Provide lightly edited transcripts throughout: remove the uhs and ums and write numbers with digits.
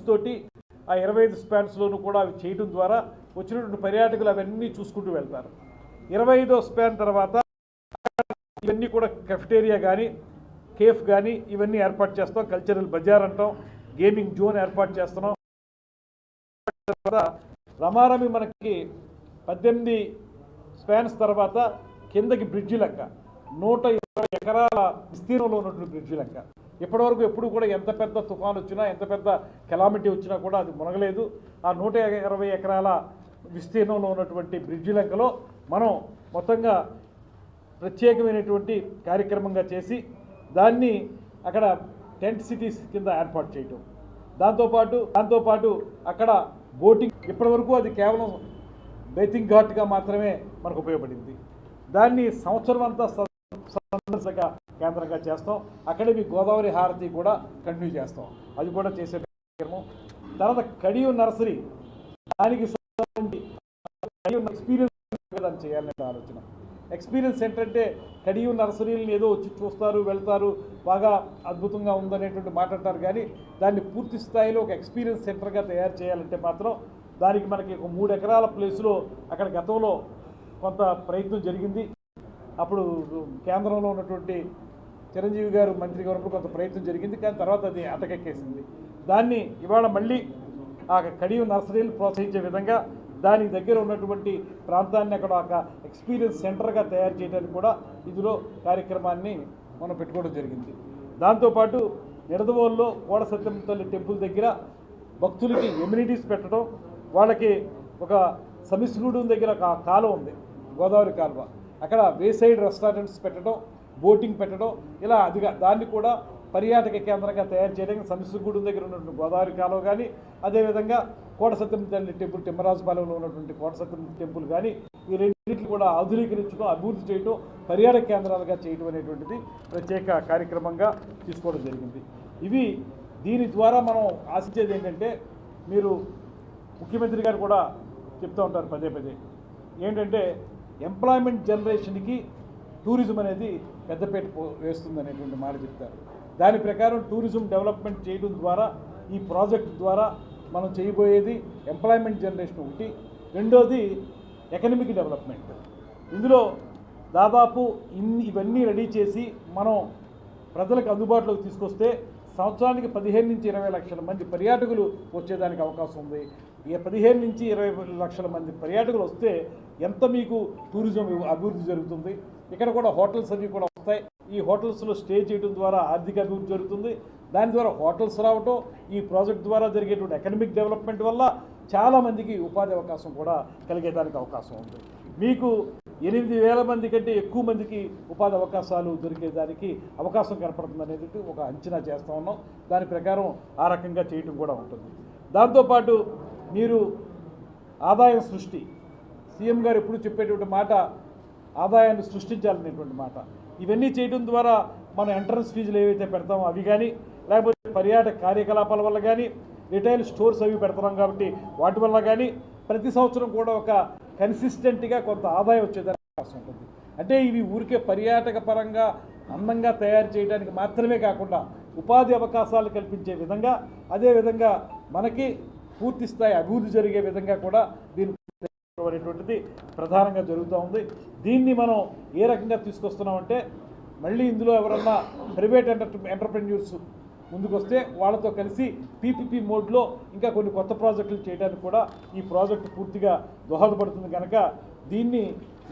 తోటి ఆ 25 స్పాన్స్లోనూ కూడా అవి చేయడం ద్వారా వచ్చినటువంటి పర్యాటకులు అవన్నీ చూసుకుంటూ వెళ్తారు. 25వ స్పాన్ తర్వాత ఇవన్నీ కూడా కెఫెటేరియా కానీ కేఫ్ కానీ ఇవన్నీ ఏర్పాటు చేస్తాం. కల్చరల్ బజార్ అంటాం, గేమింగ్ జోన్ ఏర్పాటు చేస్తున్నాం. రమారమి మనకి 18 స్పాన్స్ తర్వాత కిందకి బ్రిడ్జి లెక్క 120 ఎకరాల విస్తీర్ణంలో ఉన్నటువంటి బ్రిడ్జి లెక్క. ఇప్పటివరకు ఎప్పుడు కూడా ఎంత పెద్ద తుఫాను వచ్చినా ఎంత పెద్ద కెలామిటీ వచ్చినా కూడా అది మునగలేదు. ఆ 120 ఎకరాల విస్తీర్ణంలో ఉన్నటువంటి బ్రిడ్జి లెక్కలో మనం మొత్తంగా ప్రత్యేకమైనటువంటి కార్యక్రమంగా చేసి దాన్ని అక్కడ టెంట్ సిటీస్ కింద ఏర్పాటు చేయటం. దాంతోపాటు అక్కడ బోటింగ్ ఇప్పటివరకు అది కేవలం బేతింగ్ ఘాట్గా మాత్రమే మనకు ఉపయోగపడింది. దాన్ని సంవత్సరం అంతా సందర్శక కేంద్రంగా చేస్తాం. అక్కడే మీ గోదావరి హారతి కూడా కంటిన్యూ చేస్తాం. అది కూడా చేసే కార్యక్రమం. తర్వాత కడియం నర్సరీ దానికి ఎక్స్పీరియన్స్ చేయాలనే ఆలోచన. ఎక్స్పీరియన్స్ ఏంటంటే కడియం నర్సరీలను ఏదో వచ్చి చూస్తారు వెళ్తారు బాగా అద్భుతంగా ఉందనేటువంటి మాట అంటారు, కానీ దాన్ని పూర్తి స్థాయిలో ఒక ఎక్స్పీరియన్స్ సెంటర్గా తయారు చేయాలంటే మాత్రం దానికి మనకి ఒక 3 ఎకరాల ప్లేస్లో అక్కడ గతంలో కొంత ప్రయత్నం జరిగింది. అప్పుడు కేంద్రంలో ఉన్నటువంటి చిరంజీవి గారు మంత్రిగా ఉన్నప్పుడు కొంత ప్రయత్నం జరిగింది, కానీ తర్వాత అది అటకెక్కేసింది. దాన్ని ఇవాళ మళ్ళీ ఆ కడియం నర్సరీలు ప్రోత్సహించే విధంగా దానికి దగ్గర ఉన్నటువంటి ప్రాంతాన్ని అక్కడ ఒక ఎక్స్పీరియన్స్ సెంటర్గా తయారు చేయడానికి కూడా ఇందులో కార్యక్రమాన్ని మనం పెట్టుకోవడం జరిగింది. దాంతోపాటు నిడదవోలులో కోట సత్యం తల్లి టెంపుల్ దగ్గర భక్తులకి ఎమ్యూనిటీస్ పెట్టడం, వాళ్ళకి ఒక సమిశ్రూడం దగ్గర ఒక కాలువ ఉంది, గోదావరి కాలువ, అక్కడ వేసైడ్ రెస్టారెంట్స్ పెట్టడం, బోటింగ్ పెట్టడం, ఇలా దాన్ని కూడా పర్యాటక కేంద్రంగా తయారు చేయడానికి సమిశ్రగూడెం దగ్గర ఉన్నటువంటి గోదావరి కాలువ కానీ, అదేవిధంగా కోట సత్యం తల్లి టెంపుల్ తిమ్మరాజుపాలెంలో ఉన్నటువంటి కోట సత్యం టెంపుల్ కానీ ఈ రెండింటిని కూడా ఆధునీకరించడం, అభివృద్ధి చేయడం, పర్యాటక కేంద్రాలుగా చేయడం అనేటువంటిది ప్రత్యేక కార్యక్రమంగా తీసుకోవడం జరిగింది. దీని ద్వారా మనం ఆశించేది ఏంటంటే, మీరు ముఖ్యమంత్రి గారు కూడా చెప్తూ ఉంటారు పదే ఏంటంటే ఎంప్లాయ్మెంట్ జనరేషన్కి టూరిజం అనేది పెద్దపేట వేస్తుంది అనేటువంటి మాట చెప్తారు. దాని ప్రకారం టూరిజం డెవలప్మెంట్ చేయడం ద్వారా ఈ ప్రాజెక్ట్ ద్వారా మనం చేయబోయేది ఎంప్లాయ్మెంట్ జనరేషన్ ఒకటి, రెండోది ఎకనమిక్ డెవలప్మెంట్. ఇందులో దాదాపు ఇవన్నీ రెడీ చేసి మనం ప్రజలకు అందుబాటులోకి తీసుకొస్తే సంవత్సరానికి 15 నుంచి 20 లక్షల మంది పర్యాటకులు వచ్చేదానికి అవకాశం ఉంది. ఈ 15 నుంచి 20 లక్షల మంది పర్యాటకులు వస్తే ఎంత మీకు టూరిజం అభివృద్ధి జరుగుతుంది. ఇక్కడ కూడా హోటల్స్ అవి కూడా వస్తాయి. ఈ హోటల్స్లో స్టే చేయడం ద్వారా ఆర్థిక అభివృద్ధి జరుగుతుంది. దాని ద్వారా హోటల్స్ రావటం, ఈ ప్రాజెక్ట్ ద్వారా జరిగేటువంటి ఎకనమిక్ డెవలప్మెంట్ వల్ల చాలామందికి ఉపాధి అవకాశం కూడా కలిగేదానికి అవకాశం ఉంది. మీకు 8,000 మంది కంటే ఎక్కువ మందికి ఉపాధి అవకాశాలు దొరికేదానికి అవకాశం కనపడుతుంది అనేది ఒక అంచనా చేస్తూ ఉన్నాం. దాని ప్రకారం ఆ రకంగా చేయటం కూడా ఉంటుంది. దాంతోపాటు మీరు ఆదాయం సృష్టి, సీఎం గారు ఎప్పుడు చెప్పేటువంటి మాట ఆదాయాన్ని సృష్టించాలనేటువంటి మాట. ఇవన్నీ చేయడం ద్వారా మనం ఎంట్రన్స్ ఫీజులు ఏవైతే పెడతామో అవి కానీ, లేకపోతే పర్యాటక కార్యకలాపాల వల్ల కానీ, రిటైల్ స్టోర్స్ అవి పెడతాం కాబట్టి వాటి వల్ల కానీ ప్రతి సంవత్సరం కూడా ఒక కన్సిస్టెంట్గా కొంత ఆదాయం వచ్చేదానికి అవకాశం ఉంటుంది. అంటే ఇవి ఊరికే పర్యాటక పరంగా అందంగా తయారు చేయడానికి మాత్రమే కాకుండా ఉపాధి అవకాశాలు కల్పించే విధంగా, అదేవిధంగా మనకి పూర్తి స్థాయి అభివృద్ధి జరిగే విధంగా కూడా దీని అనేటువంటిది ప్రధానంగా జరుగుతూ ఉంది. దీన్ని మనం ఏ రకంగా తీసుకొస్తున్నామంటే, మళ్ళీ ఇందులో ఎవరన్నా ప్రైవేట్ ఎంటర్ప్రెన్యూర్స్ ముందుకొస్తే వాళ్ళతో కలిసి పీపీపీ మోడ్లో ఇంకా కొన్ని కొత్త ప్రాజెక్టులు చేయడానికి కూడా ఈ ప్రాజెక్టు పూర్తిగా దోహదపడుతుంది. కనుక దీన్ని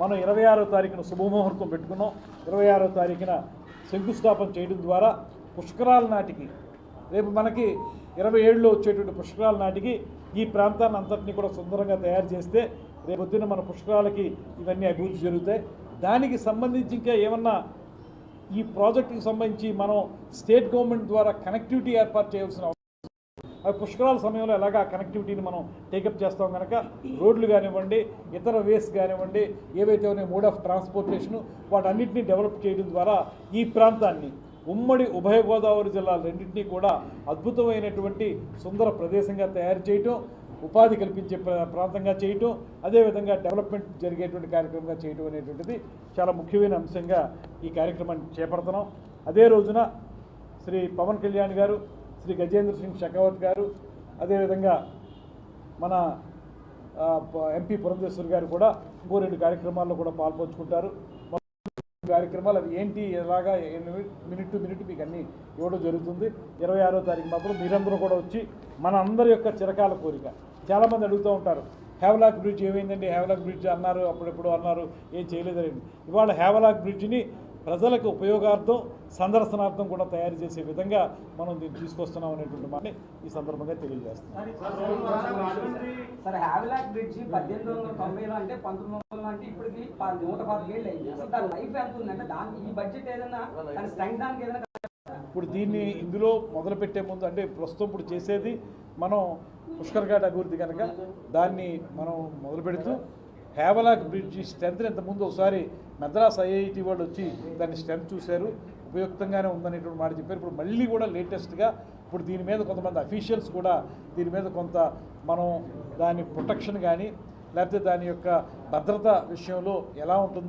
మనం 26వ తారీఖున శుభముహూర్తం పెట్టుకున్నాం. 26వ తారీఖున శంకుస్థాపన చేయడం ద్వారా పుష్కరాల నాటికి, రేపు మనకి 27లో వచ్చేటువంటి పుష్కరాల నాటికి ఈ ప్రాంతాన్ని అంతటినీ కూడా సుందరంగా తయారు చేస్తే రేపొద్దున మన పుష్కరాలకి ఇవన్నీ అభివృద్ధి జరుగుతాయి. దానికి సంబంధించి ఇంకా ఏమన్నా ఈ ప్రాజెక్టుకి సంబంధించి మనం స్టేట్ గవర్నమెంట్ ద్వారా కనెక్టివిటీ ఏర్పాటు చేయాల్సిన అవసరం, పుష్కరాల సమయంలో ఎలాగా కనెక్టివిటీని మనం టేకప్ చేస్తాం కనుక రోడ్లు కానివ్వండి, ఇతర వేస్ కానివ్వండి, ఏవైతే ఉన్నాయో మోడ్ ఆఫ్ ట్రాన్స్పోర్టేషను, వాటన్నిటిని డెవలప్ చేయడం ద్వారా ఈ ప్రాంతాన్ని ఉమ్మడి ఉభయ గోదావరి జిల్లాలు రెండింటినీ కూడా అద్భుతమైనటువంటి సుందర ప్రదేశంగా తయారు చేయటం, ఉపాధి కల్పించే ప్రాంతంగా చేయటం, అదేవిధంగా డెవలప్మెంట్ జరిగేటువంటి కార్యక్రమంగా చేయటం అనేటువంటిది చాలా ముఖ్యమైన అంశంగా ఈ కార్యక్రమాన్ని చేపడుతున్నాం. అదే రోజున శ్రీ పవన్ కళ్యాణ్ గారు, శ్రీ గజేంద్ర సింగ్ షెకావత్ గారు, అదేవిధంగా మన ఎంపీ పురంధేశ్వరి గారు కూడా ఇంకో 2 కార్యక్రమాల్లో కూడా పాల్పంచుకుంటారు. కార్యక్రమాలు అవి ఏంటి ఎలాగా మినిట్ టు మినిట్ మీకు అన్నీ ఇవ్వడం జరుగుతుంది. 26వ తారీఖు మాత్రం మీరందరూ కూడా వచ్చి మన అందరి యొక్క చిరకాల కోరిక, చాలామంది అడుగుతూ ఉంటారు హ్యావలాక్ బ్రిడ్జ్ ఏమైందండి, హ్యావలాక్ బ్రిడ్జ్ అన్నారు, అప్పుడెప్పుడు అన్నారు, ఏం చేయలేదండి. ఇవాళ హ్యావలాక్ బ్రిడ్జ్ని ప్రజలకు ఉపయోగార్థం సందర్శనార్థం కూడా తయారు చేసే విధంగా మనం దీన్ని తీసుకొస్తున్నాం అనేటువంటి మాట ఈ సందర్భంగా తెలియజేస్తాం. సార్ హ్యావలాక్ బ్రిడ్జ్ 1890లో అంటే 1900 అంటే ఇప్పటికి 125 ఏళ్ళు అయింది. అసలు దాని లైఫ్ ఎంత ఉందంటే దానికి ఈ బడ్జెట్ ఏదైనా దాని స్ట్రెంగ్త్ దానికి ఏదైనా ఇప్పుడు దీన్ని ఇందులో మొదలుపెట్టే ముందు అంటే ప్రస్తుతం ఇప్పుడు చేసేది మనం పుష్కర్ ఘాట్ అభివృద్ధి కనుక దాన్ని మనం మొదలు పెడుతూ హ్యావలాక్ బ్రిడ్జ్ స్ట్రెంత్ ఇంతకుముందు ఒకసారి మద్రాస్ ఐఐటి వాళ్ళు వచ్చి దాన్ని స్ట్రెంత్ చూశారు, ఉపయుక్తంగానే ఉందనేటువంటి మాట చెప్పారు. ఇప్పుడు మళ్ళీ కూడా లేటెస్ట్గా ఇప్పుడు దీని మీద కొంతమంది అఫీషియల్స్ కూడా దీని మీద కొంత మనం దాని ప్రొటెక్షన్ కానీ లేకపోతే దాని యొక్క భద్రత విషయంలో ఎలా ఉంటుంది,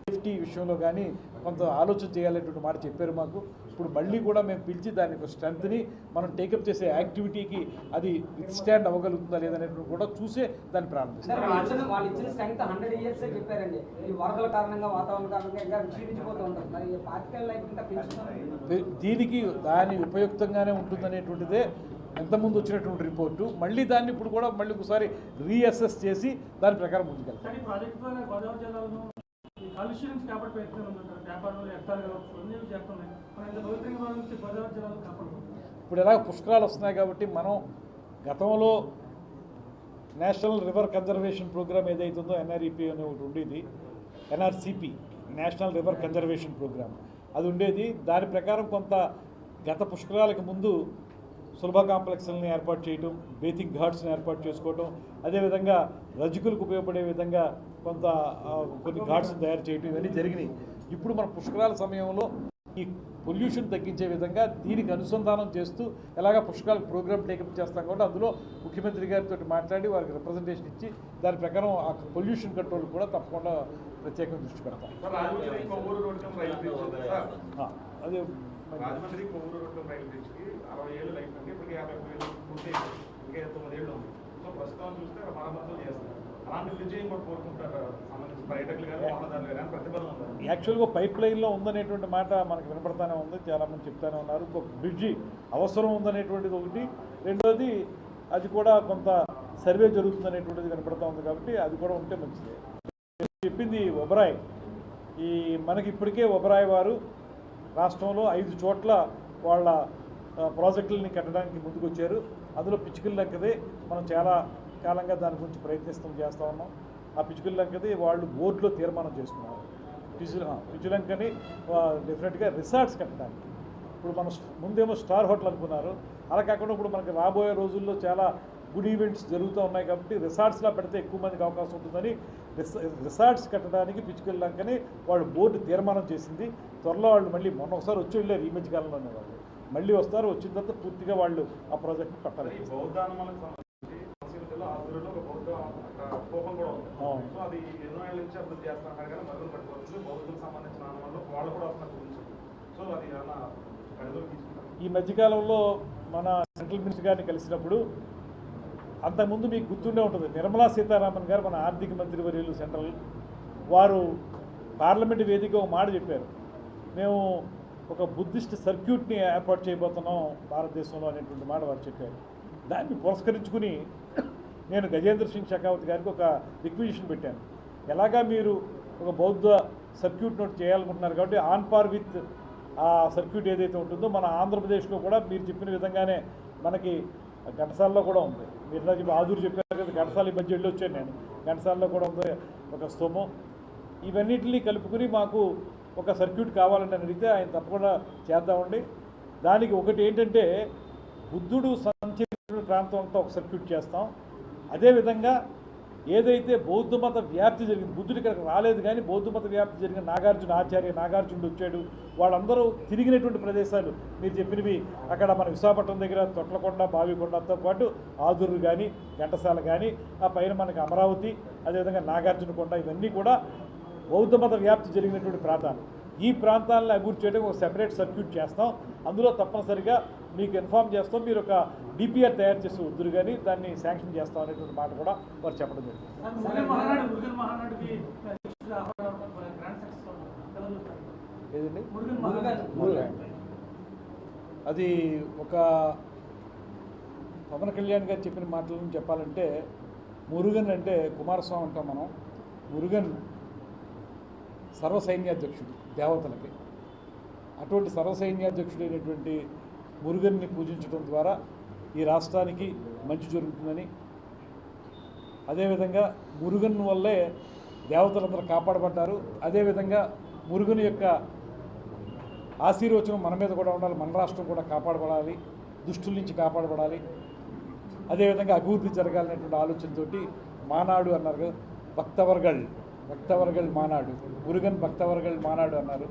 సేఫ్టీ విషయంలో కానీ కొంత ఆలోచన చేయాలనేటువంటి మాట చెప్పారు మాకు. ఇప్పుడు మళ్ళీ కూడా మేము పిలిచి దాని యొక్క స్ట్రెంత్ని మనం టేకప్ చేసే యాక్టివిటీకి అది విత్స్టాండ్ అవ్వగలుగుతుందా లేదనేటువంటి కూడా చూసే దాన్ని ప్రారంభిస్తాం. వాళ్ళు ఇచ్చిన స్ట్రెంగ్త్ 100 years చెప్పారండి. ఈ వరదల కారణంగా వాతావరణ కారణంగా ఇంకా క్షీణించిపోతూ ఉంటారు. మరి పార్టికల్ లైఫ్ ఇంకా పెంచుతున్నారు. దీనికి దాని ఉపయుక్తంగానే ఉంటుందనేటువంటిదే ఎంతమంది వచ్చినటువంటి రిపోర్టు. మళ్ళీ దాన్ని ఇప్పుడు కూడా మళ్ళీ ఒకసారి రీఅసెస్ చేసి దాని ప్రకారం ముందుకెళ్తాం. ఇప్పుడు ఎలా పుష్కరాలు వస్తున్నాయి కాబట్టి మనం గతంలో నేషనల్ రివర్ కన్జర్వేషన్ ప్రోగ్రామ్ ఏదైతుందో ఎన్ఆర్ఈపీ అనే ఒకటి ఉండేది, ఎన్ఆర్సిపి నేషనల్ రివర్ కన్జర్వేషన్ ప్రోగ్రామ్ అది ఉండేది. దాని ప్రకారం కొంత గత పుష్కరాలకు ముందు సులభ కాంప్లెక్స్ని ఏర్పాటు చేయటం, బేతింగ్ ఘాట్స్ని ఏర్పాటు చేసుకోవటం, అదేవిధంగా రజకులకు ఉపయోగపడే విధంగా కొంత కొన్ని ఘాట్స్ని తయారు చేయటం ఇవన్నీ జరిగినాయి. ఇప్పుడు మన పుష్కరాల సమయంలో ఈ పొల్యూషన్ తగ్గించే విధంగా దీనికి అనుసంధానం చేస్తూ ఎలాగ పుష్కరాల ప్రోగ్రామ్ టేకప్ చేస్తాం కాబట్టి అందులో ముఖ్యమంత్రి గారితో మాట్లాడి వారికి రిప్రజెంటేషన్ ఇచ్చి దాని ప్రకారం ఆ పొల్యూషన్ కంట్రోల్ కూడా తప్పకుండా ప్రత్యేకంగా దృష్టి పెడతాం. అదే రాజమండ్రి కొవ్వూరు రోడ్డు రైలు బ్రిడ్జ్కి 60 ఏళ్ళు లైఫ్ అంటే ఇప్పటికి 50 ఏళ్ళు పూర్తి ఇంకా 9 ఏళ్ళు ఉంది. సో ప్రస్తుతం చూస్తే మరమ్మతులు చేస్తారు. అలాంటి బ్రిడ్జ్ కూడా కోరుకుంటారు సంబంధించి పర్యాటకులు కానీ వాహనదారులు కానీ ప్రతిపాదన ఉంది. యాక్చువల్గా పైప్ లైన్లో ఉందనేటువంటి మాట మనకు వినపడతానే ఉంది, చాలామంది చెప్తానే ఉన్నారు. ఇంకొక బ్రిడ్జి అవసరం ఉందనేటువంటిది ఒకటి, రెండోది అది కూడా కొంత సర్వే జరుగుతుందనేటువంటిది వినపడతా ఉంది కాబట్టి అది కూడా ఉంటే మంచిది. చెప్పింది ఒబరాయ్, ఈ మనకి ఇప్పటికే ఒబరాయ్ వారు రాష్ట్రంలో 5 చోట్ల వాళ్ళ ప్రాజెక్టులని కట్టడానికి ముందుకు వచ్చారు. అందులో పిచ్చుకల లంకదే మనం చాలా కాలంగా దాని గురించి చేస్తూ ఉన్నాం. ఆ పిచ్చుకల లంకది వాళ్ళు బోర్డులో తీర్మానం చేసుకున్నారు. పిచ్చులంకని డెఫినెట్గా రిసార్ట్స్ కట్టడానికి. ఇప్పుడు మనం ముందేమో స్టార్ హోటల్ అనుకున్నారు, అలా కాకుండా ఇప్పుడు మనకి రాబోయే రోజుల్లో చాలా గుడ్ ఈవెంట్స్ జరుగుతూ ఉన్నాయి కాబట్టి రిసార్ట్స్లో పెడితే ఎక్కువ మందికి అవకాశం ఉంటుందని రిసార్ట్స్ కట్టడానికి పిచ్చుకల లంకని వాళ్ళు బోర్డు తీర్మానం చేసింది. త్వరలో వాళ్ళు మళ్ళీ మొన్న ఒకసారి వచ్చి వెళ్ళారు ఈ మధ్య కాలంలోనే, వాళ్ళు మళ్ళీ వస్తారు, వచ్చిన తర్వాత పూర్తిగా వాళ్ళు ఆ ప్రాజెక్ట్ కట్టాలి. ఈ మధ్యకాలంలో మన సెంట్రల్ మినిస్టర్ గారిని కలిసినప్పుడు అంతకుముందు మీకు గుర్తుండే ఉంటుంది, నిర్మలా సీతారామన్ గారు మన ఆర్థిక మంత్రి వర్యులు సెంట్రల్ వారు పార్లమెంట్ వేదిక ఒక మాట చెప్పారు, మేము ఒక బుద్ధిస్ట్ సర్క్యూట్ని ఏర్పాటు చేయబోతున్నాం భారతదేశంలో అనేటువంటి మాట వారు చెప్పారు. దాన్ని పురస్కరించుకుని నేను గజేంద్ర సింగ్ షెకావత్ గారికి ఒక రిక్విజిషన్ పెట్టాను. ఎలాగా మీరు ఒక బౌద్ధ సర్క్యూట్ నోట్ చేయాలనుకుంటున్నారు కాబట్టి ఆన్ పార్ విత్ ఆ సర్క్యూట్ ఏదైతే ఉంటుందో మన ఆంధ్రప్రదేశ్లో కూడా మీరు చెప్పిన విధంగానే మనకి ఘంటసాలలో కూడా ఉంది. మీరు నాకు ఆదూరు చెప్పారు కదా, ఘంటసాల ఈ మధ్య వెళ్ళి వచ్చాను నేను, ఘంటసాలలో కూడా ఉంది ఒక స్తోమం. ఇవన్నిటిని కలుపుకుని మాకు ఒక సర్క్యూట్ కావాలని అడిగితే ఆయన తప్పకుండా చేద్దామండి. దానికి ఒకటి ఏంటంటే బుద్ధుడు సంచరించిన ప్రాంతం అంతా ఒక సర్క్యూట్ చేస్తాం. అదేవిధంగా ఏదైతే బౌద్ధ మత వ్యాప్తి జరిగింది, బుద్ధుడు ఇక్కడికి రాలేదు కానీ బౌద్ధ మత వ్యాప్తి జరిగిన నాగార్జున ఆచార్య నాగార్జునుడు వచ్చాడు, వాళ్ళందరూ తిరిగినటువంటి ప్రదేశాలు మీరు చెప్పినవి అక్కడ మన విశాఖపట్నం దగ్గర తొట్లకొండ బావికొండతో పాటు ఆదూరు కానీ ఘంటసాల కానీ ఆ పైన మనకి అమరావతి అదేవిధంగా నాగార్జున కొండ ఇవన్నీ కూడా బౌద్ధ మత వ్యాప్తి జరిగినటువంటి ప్రాంతాలు. ఈ ప్రాంతాలను అభివృద్ధి చేయడానికి ఒక సెపరేట్ సర్క్యూట్ చేస్తాం. అందులో తప్పనిసరిగా మీకు ఇన్ఫామ్ చేస్తాం, మీరు ఒక డిపిఆర్ తయారు చేసి వద్దురు కానీ దాన్ని శాంక్షన్ చేస్తాం అనేటువంటి మాట కూడా వారు చెప్పడం జరిగింది. ఏదండి అది ఒక పవన్ కళ్యాణ్ గారు చెప్పిన మాటలను చెప్పాలంటే, మురుగన్ అంటే కుమారస్వామి అంటాం మనం. మురుగన్ సర్వసైన్యాధ్యక్షుడు దేవతలకి. అటువంటి సర్వసైన్యాధ్యక్షుడైనటువంటి మురుగన్ని పూజించడం ద్వారా ఈ రాష్ట్రానికి మంచి జరుగుతుందని, అదేవిధంగా మురుగన్ వల్లే దేవతలందరూ కాపాడబడ్డారు. అదేవిధంగా మురుగన్ యొక్క ఆశీర్వచనం మన మీద కూడా ఉండాలి, మన రాష్ట్రం కూడా కాపాడబడాలి, దుష్టుల నుంచి కాపాడబడాలి, అదేవిధంగా అభివృద్ధి జరగాలనేటువంటి ఆలోచనతోటి మానాడు అన్నారు కదా, భక్తవర్గల్ మానాడు, మురుగన్ భక్తవర్గల్ మానాడు అన్నారు.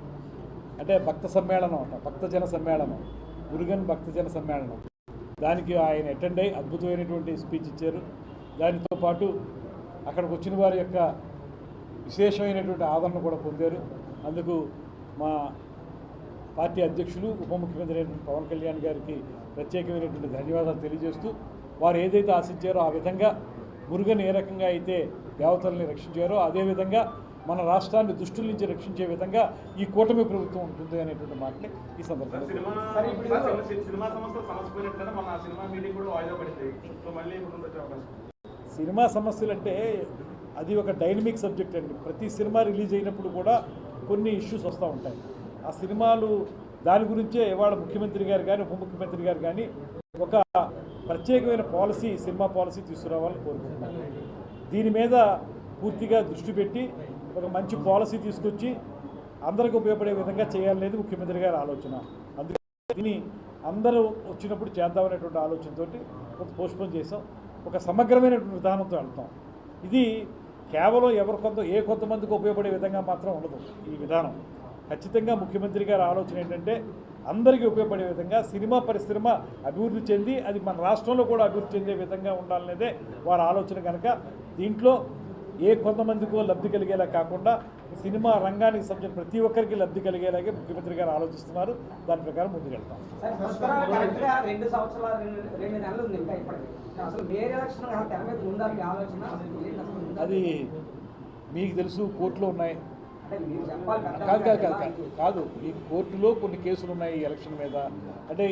అంటే భక్త సమ్మేళనం అంట, భక్తజన సమ్మేళనం, మురుగన్ భక్తజన సమ్మేళనం. దానికి ఆయన అటెండ్ అయ్యి అద్భుతమైనటువంటి స్పీచ్ ఇచ్చారు. దానితో పాటు అక్కడికి వచ్చిన వారి యొక్క విశేషమైనటువంటి ఆదరణ కూడా పొందారు. అందుకు మా పార్టీ అధ్యక్షులు ఉప ముఖ్యమంత్రి అయినటువంటి పవన్ కళ్యాణ్ గారికి ప్రత్యేకమైనటువంటి ధన్యవాదాలు తెలియజేస్తూ, వారు ఏదైతే ఆశించారో ఆ విధంగా మురుగన్ ఏ రకంగా అయితే దేవతల్ని రక్షించారో అదేవిధంగా మన రాష్ట్రాన్ని దుష్టుల నుంచి రక్షించే విధంగా ఈ కూటమి ప్రభుత్వం ఉంటుంది అనేటువంటి మాటని ఈ సందర్భంగా. సినిమా సమస్యలు అంటే అది ఒక డైనమిక్ సబ్జెక్ట్ అండి. ప్రతి సినిమా రిలీజ్ అయినప్పుడు కూడా కొన్ని ఇష్యూస్ వస్తూ ఉంటాయి. ఆ సినిమాలు దాని గురించే ఇవాళ ముఖ్యమంత్రి గారు కానీ ఉప ముఖ్యమంత్రి గారు కానీ ఒక ప్రత్యేకమైన పాలసీ, సినిమా పాలసీ తీసుకురావాలని కోరుకుంటున్నాను. దీని మీద పూర్తిగా దృష్టి పెట్టి ఒక మంచి పాలసీ తీసుకొచ్చి అందరికీ ఉపయోగపడే విధంగా చేయాలనేది ముఖ్యమంత్రి గారి ఆలోచన. అందుకే దీన్ని అందరూ వచ్చినప్పుడు చేద్దామనేటువంటి ఆలోచనతో కొంత పోస్ట్పోన్ చేసాం. ఒక సమగ్రమైనటువంటి విధానంతో వెళ్తాం. ఇది కేవలం కొంతమందికి ఉపయోగపడే విధంగా మాత్రం ఉండదు. ఈ విధానం ఖచ్చితంగా ముఖ్యమంత్రి గారి ఆలోచన ఏంటంటే అందరికీ ఉపయోగపడే విధంగా సినిమా పరిశ్రమ అభివృద్ధి చెంది అది మన రాష్ట్రంలో కూడా అభివృద్ధి చెందే విధంగా ఉండాలనేదే వారి ఆలోచన. కనుక దీంట్లో కొంతమందికో లబ్ధి కలిగేలా కాకుండా సినిమా రంగానికి సంబంధించిన ప్రతి ఒక్కరికి లబ్ధి కలిగేలాగే ముఖ్యమంత్రి గారు ఆలోచిస్తున్నారు. దాని ప్రకారం ముందుకెళ్తాం. 2 సంవత్సరాలు 2 నెలలు ఉంది ఇంకా ఇప్పటికి. అసలు వేరే ఎలక్షన్ తెర మీద ఉండాలి ఆలోచన. అది మీకు తెలుసు, కోర్టులో ఉన్నాయి. కాదు ఈ కోర్టులో కొన్ని కేసులు ఉన్నాయి ఈ ఎలక్షన్ మీద. అంటే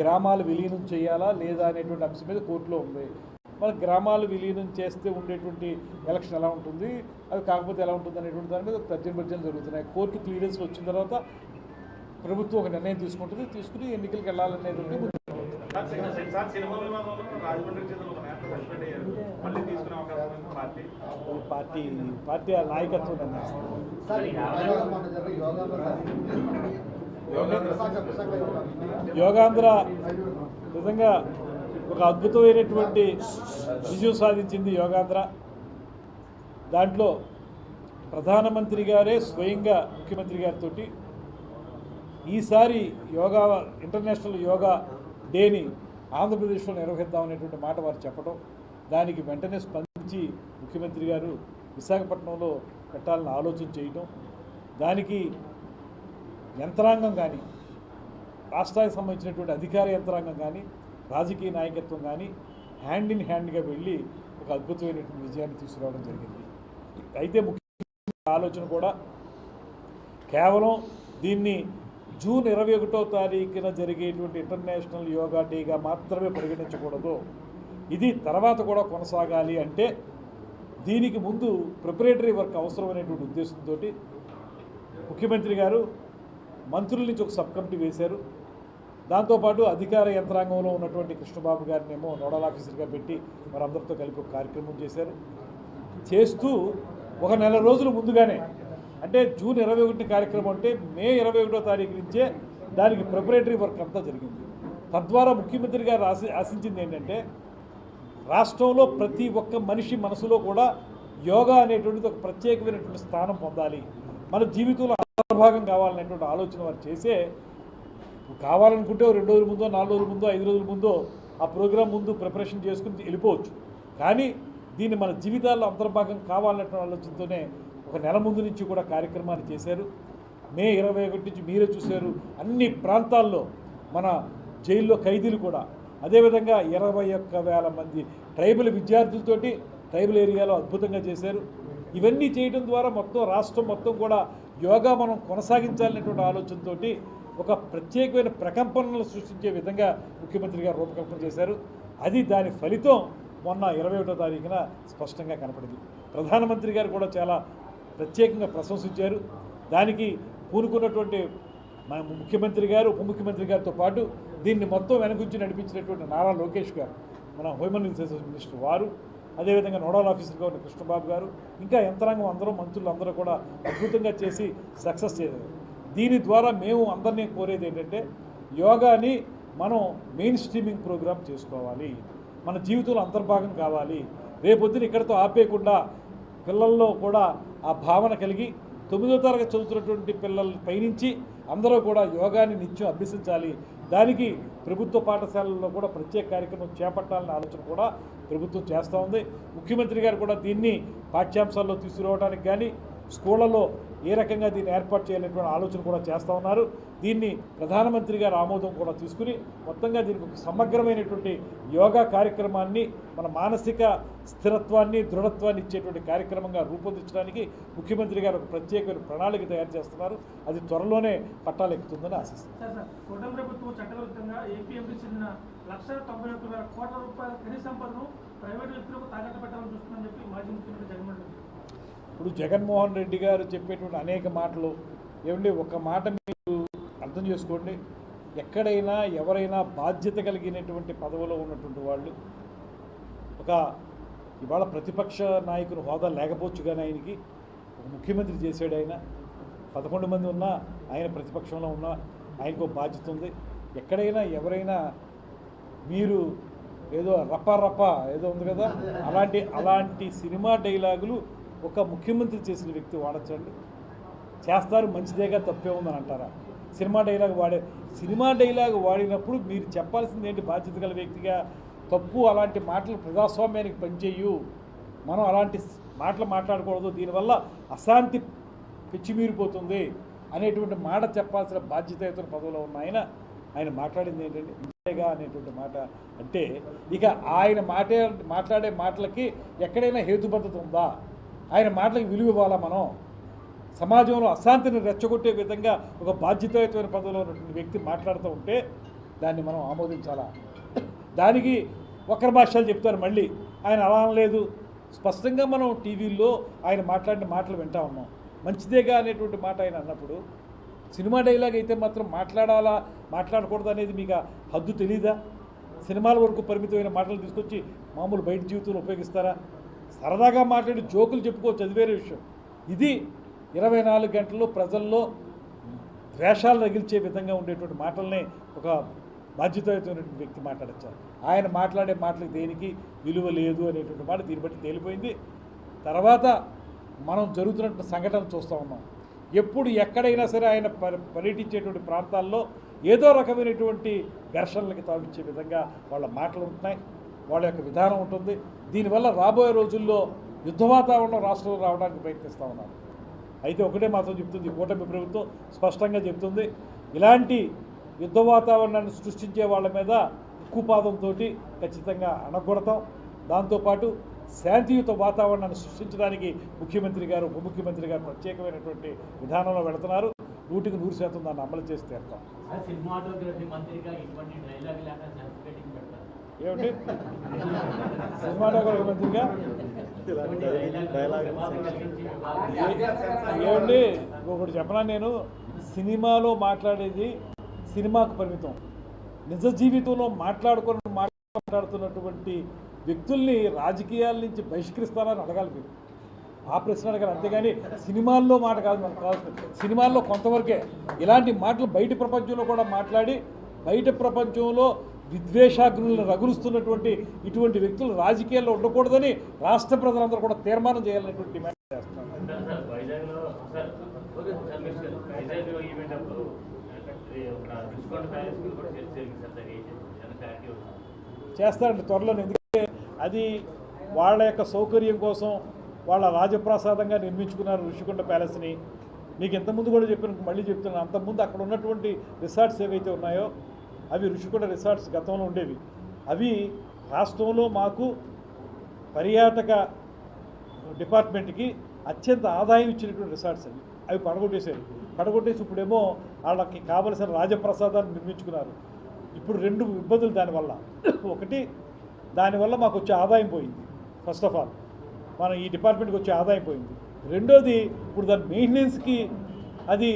గ్రామాలు విలీనం చేయాలా లేదా అనేటువంటి అంశం మీద కోర్టులో ఉంది. మన గ్రామాలు విలీనం చేస్తే ఉండేటువంటి ఎలక్షన్ ఎలా ఉంటుంది, అది కాకపోతే ఎలా ఉంటుంది అనేటువంటి దాని మీద తర్జన జరుగుతున్నాయి. కోర్టు క్లియరెన్స్ వచ్చిన తర్వాత ప్రభుత్వం ఒక నిర్ణయం తీసుకుని ఎన్నికలకు వెళ్ళాలనేది పార్టీ నాయకత్వం యోగాంధ్ర నిజంగా ఒక అద్భుతమైనటువంటి విజయం సాధించింది యోగాంధ్ర. దాంట్లో ప్రధానమంత్రి గారే స్వయంగా ముఖ్యమంత్రి గారితో ఈసారి ఇంటర్నేషనల్ యోగా డేని ఆంధ్రప్రదేశ్లో నిర్వహిద్దామనేటువంటి మాట వారు చెప్పడం, దానికి వెంటనే స్పందించి ముఖ్యమంత్రి గారు విశాఖపట్నంలో పెట్టాలని ఆలోచన చేయడం, దానికి యంత్రాంగం కానీ రాష్ట్రానికి సంబంధించినటువంటి అధికార యంత్రాంగం కానీ రాజకీయ నాయకత్వం కానీ హ్యాండ్ ఇన్ హ్యాండ్గా వెళ్ళి ఒక అద్భుతమైనటువంటి విజయాన్ని తీసుకురావడం జరిగింది. అయితే ముఖ్య ఆలోచన కూడా కేవలం దీన్ని జూన్ 21వ తారీఖున జరిగేటువంటి ఇంటర్నేషనల్ యోగా డేగా మాత్రమే పరిగణించకూడదు. ఇది తర్వాత కూడా కొనసాగాలి. అంటే దీనికి ముందు ప్రిపరేటరీ వర్క్ అవసరమైనటువంటి ఉద్దేశంతో ముఖ్యమంత్రి గారు మంత్రుల నుంచి ఒక సబ్ కమిటీ వేశారు. దాంతోపాటు అధికార యంత్రాంగంలో ఉన్నటువంటి కృష్ణబాబు గారిని ఏమో నోడల్ ఆఫీసర్గా పెట్టి మరందరితో కలిపి ఒక కార్యక్రమం చేస్తూ ఒక నెల రోజుల ముందుగానే, అంటే జూన్ 21 కార్యక్రమం అంటే మే 21వ తారీఖు నుంచే దానికి ప్రిపరేటరీ వర్క్ అంతా జరిగింది. తద్వారా ముఖ్యమంత్రి గారు ఆశించింది ఏంటంటే రాష్ట్రంలో ప్రతి ఒక్క మనిషి మనసులో కూడా యోగా అనేటువంటిది ఒక ప్రత్యేకమైనటువంటి స్థానం పొందాలి, మన జీవితంలో అంతర్భాగం కావాలనేటువంటి ఆలోచన వారు చేసే, కావాలనుకుంటే 2 రోజుల ముందో 4 రోజుల ముందో 5 రోజుల ముందో ఆ ప్రోగ్రాం ముందు ప్రిపరేషన్ చేసుకుని వెళ్ళిపోవచ్చు. కానీ దీన్ని మన జీవితాల్లో అంతర్భాగం కావాలనేటువంటి ఆలోచనతోనే ఒక నెల ముందు నుంచి కూడా కార్యక్రమాన్ని చేశారు. మే 21 నుంచి మీరే చూశారు, అన్ని ప్రాంతాల్లో మన జైల్లో ఖైదీలు కూడా, అదేవిధంగా 21,000 మంది ట్రైబల్ విద్యార్థులతోటి ట్రైబల్ ఏరియాలో అద్భుతంగా చేశారు. ఇవన్నీ చేయడం ద్వారా మొత్తం రాష్ట్రం మొత్తం కూడా యోగా మనం కొనసాగించాలనేటువంటి ఆలోచనతో ఒక ప్రత్యేకమైన ప్రకంపనలు సృష్టించే విధంగా ముఖ్యమంత్రి గారు రూపకల్పన చేశారు. అది దాని ఫలితం మొన్న 21వ తారీఖున స్పష్టంగా కనపడింది. ప్రధానమంత్రి గారు కూడా చాలా ప్రత్యేకంగా ప్రశంసించారు. దానికి పూనుకున్నటువంటి మన ముఖ్యమంత్రి గారు, ఉప ముఖ్యమంత్రి గారితో పాటు దీన్ని మొత్తం వెనకుంచి నడిపించినటువంటి నారా లోకేష్ గారు, మన హ్యూమన్ రిసోర్సెస్ మినిస్టర్ వారు, అదేవిధంగా నోడల్ ఆఫీసర్గా ఉన్న కృష్ణబాబు గారు, ఇంకా యంత్రాంగం అందరూ, మంత్రులు అందరూ కూడా అద్భుతంగా చేసి సక్సెస్ చేశారు. దీని ద్వారా మేము అందరినీ కోరేది ఏంటంటే యోగాని మనం మెయిన్ స్ట్రీమింగ్ ప్రోగ్రామ్ చేసుకోవాలి, మన జీవితంలో అంతర్భాగం కావాలి. రేపొద్దున ఇక్కడితో ఆపేయకుండా పిల్లల్లో కూడా ఆ భావన కలిగి 9వ తరగతి చదువుతున్నటువంటి పిల్లల పైనుంచి అందరూ కూడా యోగాని నిత్యం అభ్యసించాలి. దానికి ప్రభుత్వ పాఠశాలల్లో కూడా ప్రత్యేక కార్యక్రమం చేపట్టాలనే ఆలోచన కూడా ప్రభుత్వం చేస్తూ ఉంది. ముఖ్యమంత్రి గారు కూడా దీన్ని పాఠ్యాంశాల్లో తీసుకురావడానికి కానీ స్కూళ్ళలో ఏ రకంగా దీన్ని ఏర్పాటు చేయాలనేటువంటి ఆలోచన కూడా చేస్తూ ఉన్నారు. దీన్ని ప్రధానమంత్రి గారు ఆమోదం కూడా తీసుకుని మొత్తంగా దీనికి ఒక సమగ్రమైనటువంటి యోగా కార్యక్రమాన్ని, మన మానసిక స్థిరత్వాన్ని, దృఢత్వాన్ని ఇచ్చేటువంటి కార్యక్రమంగా రూపొందించడానికి ముఖ్యమంత్రి గారు ఒక ప్రత్యేకమైన ప్రణాళిక తయారు చేస్తున్నారు. అది త్వరలోనే పట్టాలెక్కుతుందని ఆశిస్తున్నారు. కూటమి ప్రభుత్వం చట్టవిరుద్ధంగా ఏపీఎంకి చెందిన 191,000 కోట్ల రూపాయల ఖనిజ సంపదను ప్రైవేటు వ్యక్తులకు తాకట్టు పెట్టాలని చూస్తుందని చెప్పి మాజీ ముఖ్యమంత్రి జగన్మోహన్ రెడ్డి. ఇప్పుడు జగన్మోహన్ రెడ్డి గారు చెప్పేటువంటి అనేక మాటలు ఏమండి, ఒక మాట మీరు అర్థం చేసుకోండి. ఎక్కడైనా ఎవరైనా బాధ్యత కలిగినటువంటి పదవిలో ఉన్నటువంటి వాళ్ళు, ఒక ఇవాళ ప్రతిపక్ష నాయకుని హోదా లేకపోవచ్చు కానీ ఆయనకి ఒక ముఖ్యమంత్రి చేశాడు. ఆయన 11 మంది ఉన్నా, ఆయన ప్రతిపక్షంలో ఉన్నా ఆయనకు బాధ్యత ఉంది. ఎక్కడైనా ఎవరైనా మీరు ఏదో రప ఏదో ఉంది కదా, అలాంటి సినిమా డైలాగులు ఒక ముఖ్యమంత్రి చేసిన వ్యక్తి వాడచ్చండి? చేస్తారు, మంచిదేగా, తప్పే ఉందని అంటారా? సినిమా డైలాగ్ వాడినప్పుడు మీరు చెప్పాల్సింది ఏంటి? బాధ్యత గల వ్యక్తిగా తప్పు, అలాంటి మాటలు ప్రజాస్వామ్యానికి పనిచేయు, మనం అలాంటి మాటలు మాట్లాడకూడదు, దీనివల్ల అశాంతి పిచ్చిమీరిపోతుంది అనేటువంటి మాట చెప్పాల్సిన బాధ్యతయుత పదవిలో ఉన్న ఆయన మాట్లాడింది ఏంటండి? ఇంతేగా అనేటువంటి మాట. అంటే ఇక ఆయన మాట్లాడే మాటలకి ఎక్కడైనా హేతుబద్ధత ఉందా? ఆయన మాటలకు విలువ ఇవ్వాలా? మనం సమాజంలో అశాంతిని రెచ్చగొట్టే విధంగా ఒక బాధ్యతాయుతమైన పదవిలో ఉన్నటువంటి వ్యక్తి మాట్లాడుతూ ఉంటే దాన్ని మనం ఆమోదించాలా? దానికి ఒకరి భాషలు చెప్తారు మళ్ళీ, ఆయన అలా అనలేదు. స్పష్టంగా మనం టీవీల్లో ఆయన మాట్లాడిన మాటలు వింటా ఉన్నాం. మంచిదేగా అనేటువంటి మాట ఆయన అన్నప్పుడు, సినిమా డైలాగ్ అయితే మాత్రం మాట్లాడాలా మాట్లాడకూడదు అనేది మీకు హద్దు తెలీదా? సినిమాల వరకు పరిమితమైన మాటలు తీసుకొచ్చి మామూలు బయట జీవితంలో ఉపయోగిస్తారా? సరదాగా మాట్లాడి జోకులు చెప్పుకోవచ్చు, అది వేరే విషయం. ఇది 24 గంటల్లో ప్రజల్లో ద్వేషాలు రగిల్చే విధంగా ఉండేటువంటి మాటల్ని ఒక బాధ్యతాయుతమైనటువంటి వ్యక్తి మాట్లాడచ్చారు. ఆయన మాట్లాడే మాటలకు దేనికి విలువ లేదు అనేటువంటి మాట దీన్ని బట్టి తేలిపోయింది. తర్వాత మనం జరుగుతున్న సంఘటన చూస్తూ ఉన్నాం. ఎప్పుడు ఎక్కడైనా సరే ఆయన పర్యటించేటువంటి ప్రాంతాల్లో ఏదో రకమైనటువంటి ఘర్షణలకి తావిచ్చే విధంగా వాళ్ళ మాటలు ఉంటున్నాయి, వాళ్ళ యొక్క విధానం ఉంటుంది. దీనివల్ల రాబోయే రోజుల్లో యుద్ధ వాతావరణం రాష్ట్రంలో రావడానికి ప్రయత్నిస్తూ ఉన్నారు. అయితే ఒకటే మాత్రం చెప్తుంది కూటమి ప్రభుత్వం, స్పష్టంగా చెప్తుంది, ఇలాంటి యుద్ధ వాతావరణాన్ని సృష్టించే వాళ్ళ మీద ఉక్కుపాదంతో ఖచ్చితంగా అణగొడతాం. దాంతోపాటు శాంతియుత వాతావరణాన్ని సృష్టించడానికి ముఖ్యమంత్రి గారు, ఉప ముఖ్యమంత్రి గారు ప్రత్యేకమైనటువంటి విధానంలో వెళుతున్నారు. 100% దాన్ని అమలు చేసి తీరుతాం. ఏమిటి సినిమాటోగ్రఫీ మంత్రిగా ఏమండి? ఒకటి చెప్పనా, నేను సినిమాలో మాట్లాడేది సినిమాకు పరిమితం. నిజ జీవితంలో మాట్లాడుతున్నటువంటి వ్యక్తుల్ని రాజకీయాల నుంచి బహిష్కరిస్తారని అడగాలి మీరు. ఆ ప్రశ్న అడగాలి, అంతేగాని సినిమాల్లో మాట కాదు మనకు కావాల్సింది. సినిమాల్లో కొంతవరకే ఇలాంటి మాటలు బయట ప్రపంచంలో కూడా మాట్లాడి బయట ప్రపంచంలో విద్వేషాగ్నులను రగులుస్తున్నటువంటి ఇటువంటి వ్యక్తులు రాజకీయాల్లో ఉండకూడదని రాష్ట్ర ప్రజలందరూ కూడా తీర్మానం చేయాలనేటువంటి డిమాండ్ చేస్తున్నారు. చేస్తారండి త్వరలోనే. ఎందుకంటే అది వాళ్ళ యొక్క సౌకర్యం కోసం వాళ్ళ రాజప్రసాదంగా నిర్మించుకున్నారు ఋషికొండ ప్యాలెస్ని. మీకు ఇంతకుముందు కూడా చెప్పిన, మళ్ళీ చెప్తున్నాను, అంతకుముందు అక్కడ ఉన్నటువంటి రిసార్ట్స్ ఏవైతే ఉన్నాయో అవి ఋషికొండ రిసార్ట్స్ గతంలో ఉండేవి. అవి రాష్ట్రంలో మాకు పర్యాటక డిపార్ట్మెంట్కి అత్యంత ఆదాయం ఇచ్చినటువంటి రిసార్ట్స్ అవి పడగొట్టేసి ఇప్పుడేమో వాళ్ళకి కావలసిన రాజప్రసాదాన్ని నిర్మించుకున్నారు. ఇప్పుడు 2 ఇబ్బందులు దానివల్ల. ఒకటి, దానివల్ల మాకు వచ్చే ఆదాయం పోయింది. ఫస్ట్ ఆఫ్ ఆల్ మన ఈ డిపార్ట్మెంట్కి వచ్చే ఆదాయం పోయింది. రెండోది, ఇప్పుడు దాని మెయింటెనెన్స్కి అది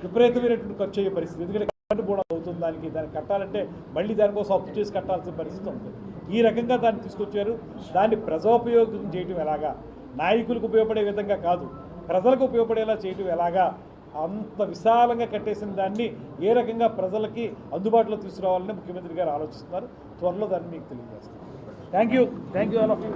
విపరీతమైనటువంటి ఖర్చు అయ్యే పరిస్థితి. ఎందుకంటే కరెంటు కూడా అవుతుంది, దాన్ని కట్టాలంటే మళ్ళీ దానికోసం అప్పు చేసి కట్టాల్సిన పరిస్థితి ఉంది. ఈ రకంగా దాన్ని తీసుకొచ్చారు. దాన్ని ప్రజోపయోగం చేయటం ఎలాగా, నాయకులకు ఉపయోగపడే విధంగా కాదు, ప్రజలకు ఉపయోగపడేలా చేయటం ఎలాగా, అంత విశాలంగా కట్టేసిన దాన్ని ఏ రకంగా ప్రజలకి అందుబాటులో తీసుకురావాలని ముఖ్యమంత్రి గారు ఆలోచిస్తున్నారు. త్వరలో దాన్ని మీకు తెలియజేస్తాను. Thank you all of you.